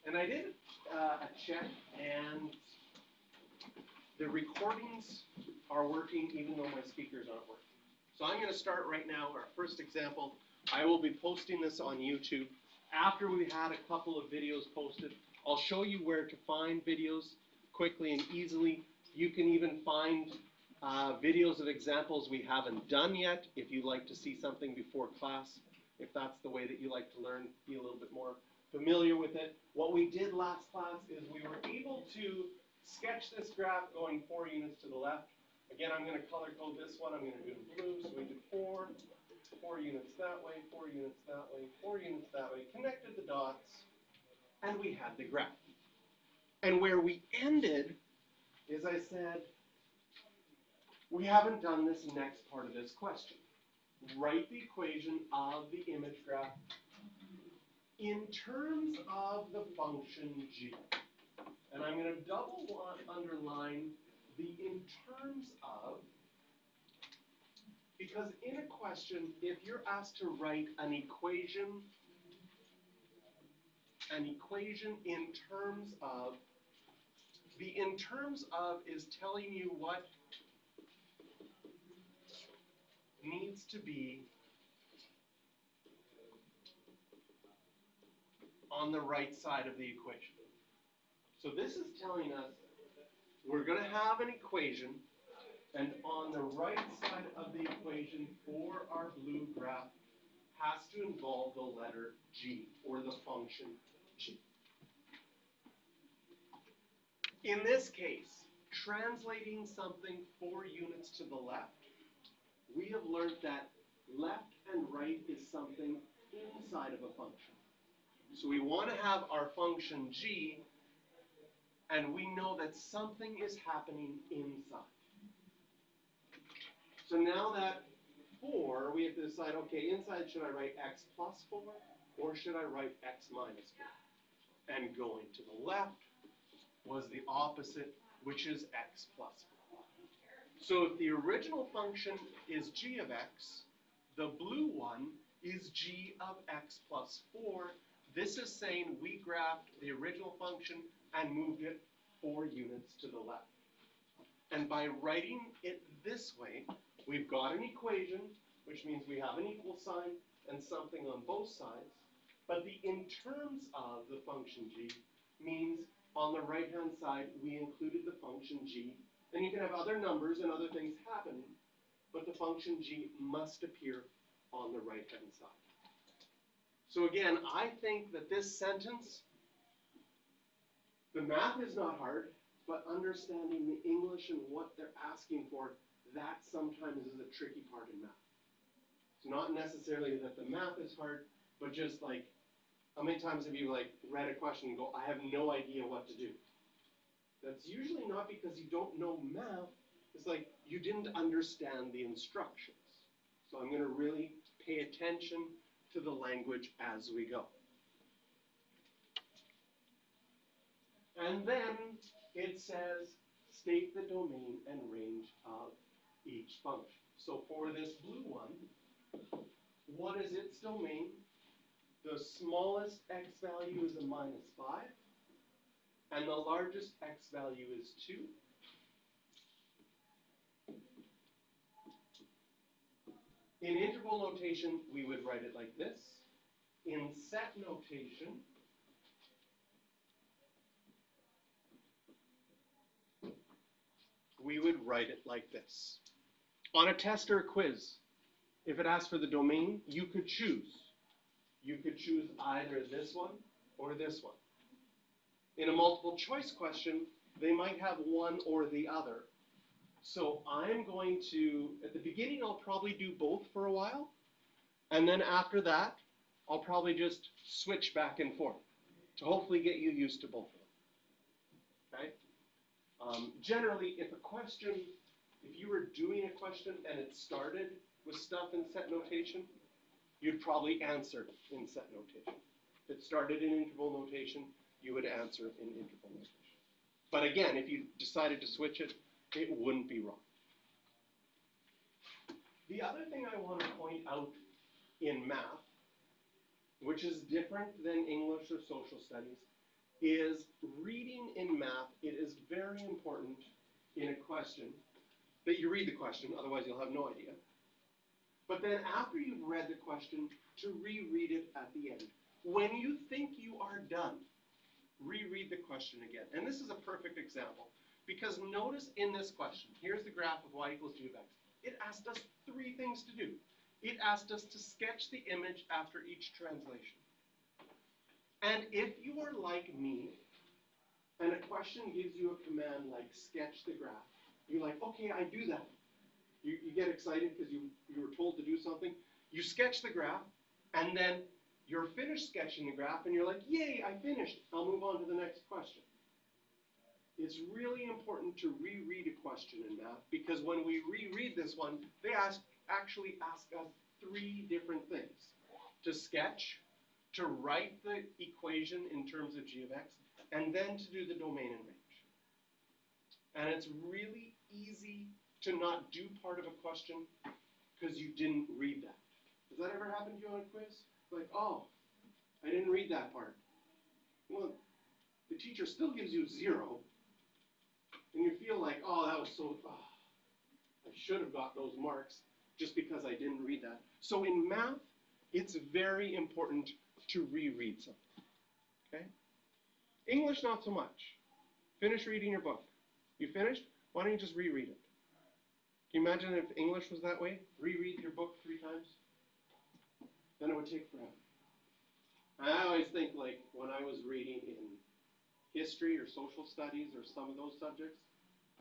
And I did a check, and the recordings are working even though my speakers aren't working. So I'm going to start right now. Our first example, I will be posting this on YouTube. After we had a couple of videos posted, I'll show you where to find videos quickly and easily. You can even find videos of examples we haven't done yet if you'd like to see something before class, if that's the way that you like to learn, be a little bit more familiar with it. What we did last class is we were able to sketch this graph going 4 units to the left. Again, I'm going to color code this one. I'm going to do it in blue. So we did 4 units that way, 4 units that way, 4 units that way, connected the dots, and we had the graph. And where we ended is I said, we haven't done this next part of this question. Write the equation of the image graph in terms of the function g. And I'm going to double underline the in terms of, because in a question, if you're asked to write an equation in terms of, the in terms of is telling you what needs to be on the right side of the equation. So this is telling us we're going to have an equation, and on the right side of the equation for our blue graph has to involve the letter g, or the function g. In this case, translating something 4 units to the left, we have learned that left and right is something inside of a function. So we want to have our function g, and we know that something is happening inside. So now that 4, we have to decide, okay, inside should I write x plus 4, or should I write x minus 4? And going to the left was the opposite, which is x plus 4. So if the original function is g of x, the blue one is g of x plus 4. This is saying we graphed the original function and moved it 4 units to the left. And by writing it this way, we've got an equation, which means we have an equal sign and something on both sides. But the in terms of the function g means on the right-hand side, we included the function g. And you can have other numbers and other things happening, but the function g must appear on the right-hand side. So again, I think that this sentence, the math is not hard, but understanding the English and what they're asking for, that sometimes is a tricky part in math. It's not necessarily that the math is hard, but just like, how many times have you read a question and go, I have no idea what to do? That's usually not because you don't know math. It's like you didn't understand the instructions. So I'm going to really pay attention to the language as we go. And then it says, state the domain and range of each function. So for this blue one, what is its domain? The smallest x value is a -5, and the largest x value is 2. In interval notation, we would write it like this. In set notation, we would write it like this. On a test or a quiz, if it asks for the domain, you could choose. You could choose either this one or this one. In a multiple choice question, they might have one or the other. So I'm going to, at the beginning, I'll probably do both for a while. And then after that, I'll probably just switch back and forth to hopefully get you used to both of them. Okay? Generally, if you were doing a question and it started with stuff in set notation, you'd probably answer in set notation. If it started in interval notation, you would answer in interval notation. But again, if you decided to switch it, it wouldn't be wrong. The other thing I want to point out in math, which is different than English or social studies, is reading in math. It is very important in a question that you read the question, otherwise you'll have no idea. But then after you've read the question, to reread it at the end. When you think you are done, reread the question again. And this is a perfect example, because notice in this question, here's the graph of y equals g of x. It asked us 3 things to do. It asked us to sketch the image after each translation. And if you are like me, and a question gives you a command like sketch the graph, you're like, okay, I do that. You get excited because you were told to do something. You sketch the graph, and then you're finished sketching the graph, and you're like, yay, I finished. I'll move on to the next question. It's really important to reread a question in math, because when we reread this one, they actually ask us 3 different things. To sketch, to write the equation in terms of g of x, and then to do the domain and range. And it's really easy to not do part of a question because you didn't read that. Has that ever happened to you on a quiz? Like, oh, I didn't read that part. Well, the teacher still gives you 0, and you feel like, oh, that was so, I should have got those marks just because I didn't read that. So in math, it's very important to reread something, okay? English, not so much. Finish reading your book. You finished? Why don't you just reread it? Can you imagine if English was that way? Reread your book 3 times? Then it would take forever. I always think, like, when I was reading in history or social studies or some of those subjects,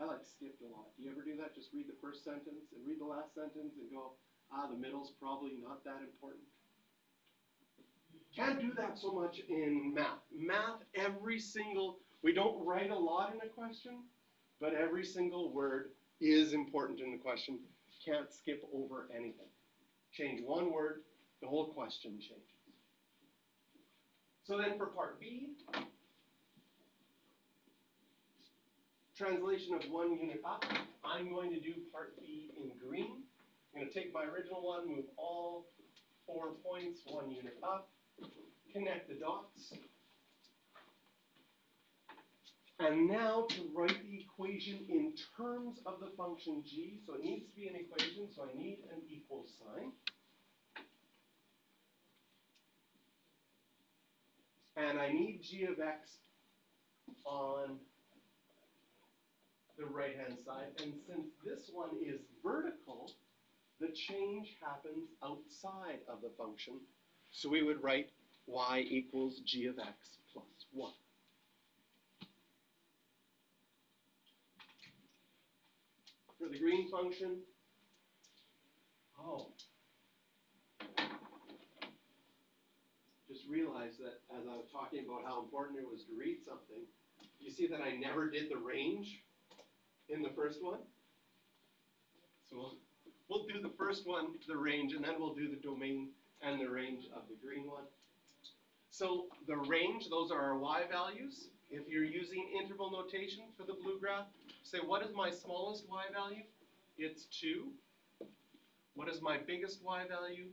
I skipped a lot. Do you ever do that? Just read the first sentence and read the last sentence and go, the middle's probably not that important. Can't do that so much in math. Math, we don't write a lot in a question, but every single word is important in the question. Can't skip over anything. Change one word, the whole question changes. So then for part B, translation of 1 unit up, I'm going to do part B in green. I'm going to take my original one, move all 4 points 1 unit up, connect the dots. And now to write the equation in terms of the function g, so it needs to be an equation, so I need an equal sign. And I need g of x on the right-hand side. And since this one is vertical, the change happens outside of the function. So we would write y equals g of x plus 1. For the green function, just realized that as I was talking about how important it was to read something, you see that I never did the range in the first one? So we'll do the first one, the range, and then we'll do the domain and the range of the green one. So the range, those are our y values. If you're using interval notation for the blue graph, say, what is my smallest y value? It's 2. What is my biggest y value?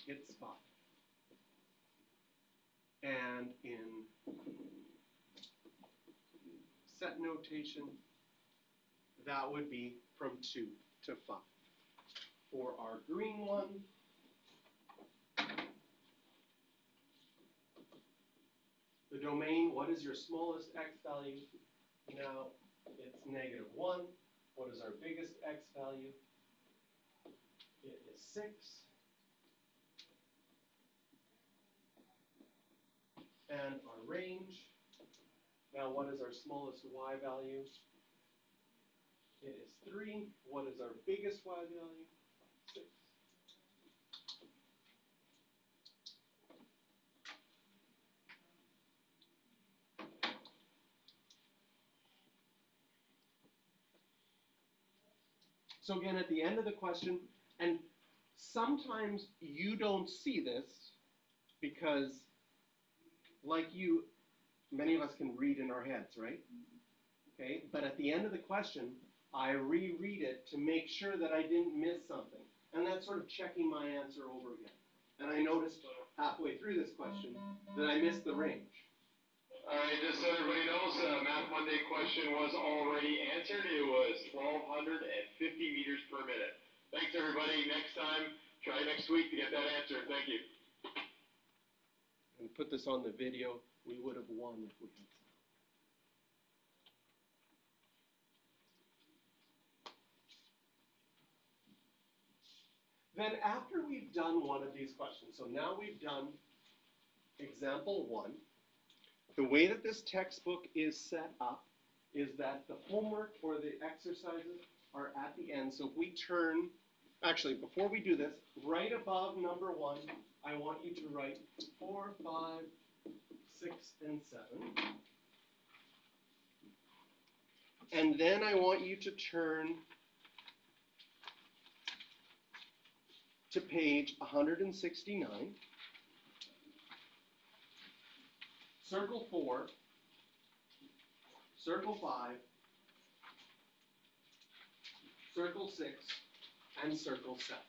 It's 5. And in set notation, that would be from 2 to 5. For our green one, the domain, what is your smallest x value? Now it's -1. What is our biggest x value? It is 6. And our range, now what is our smallest y value? It is 3. What is our biggest y value? 6. So again, at the end of the question, and sometimes you don't see this because, like you, many of us can read in our heads, right? Okay, but at the end of the question, I reread it to make sure that I didn't miss something. And that's sort of checking my answer over again. And I noticed halfway through this question that I missed the range. All right, just so everybody knows, Math Monday question was already answered. It was 1,250 meters per minute. Thanks, everybody. Next time, try next week to get that answer. Thank you. And put this on the video. We would have won if we had sound. Then after we've done one of these questions, so now we've done example 1, the way that this textbook is set up is that the homework or the exercises are at the end. So if we turn, actually before we do this, right above number 1, I want you to write 4, 5, 6, and 7. And then I want you to turn to page 169. Circle 4, circle 5, circle 6, and circle 7.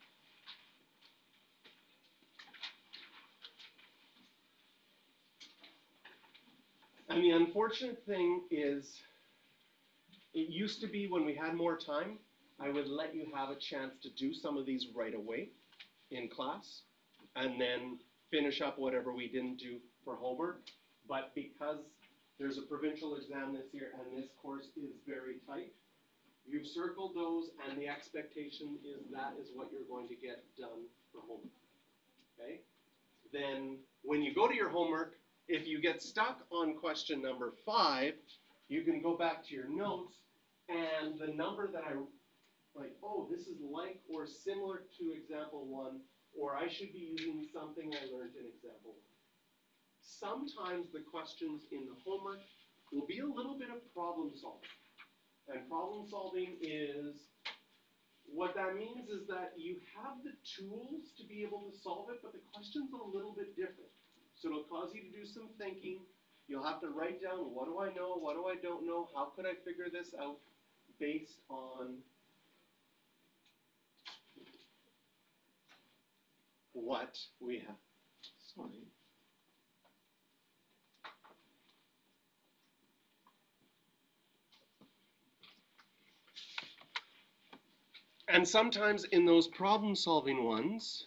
And the unfortunate thing is, it used to be when we had more time, I would let you have a chance to do some of these right away in class, and then finish up whatever we didn't do for homework. But because there's a provincial exam this year and this course is very tight, you've circled those, and the expectation is that is what you're going to get done for homework. Okay? Then when you go to your homework, if you get stuck on question number 5, you can go back to your notes, and the number that I, like, oh, this is like or similar to example 1, or I should be using something I learned in example 1. Sometimes the questions in the homework will be a little bit of problem solving. And problem solving is, what that means is that you have the tools to be able to solve it, but the question's a little bit different. So it'll cause you to do some thinking. You'll have to write down, what do I know, what do I don't know, how could I figure this out based on what we have. Sorry. And sometimes in those problem-solving ones,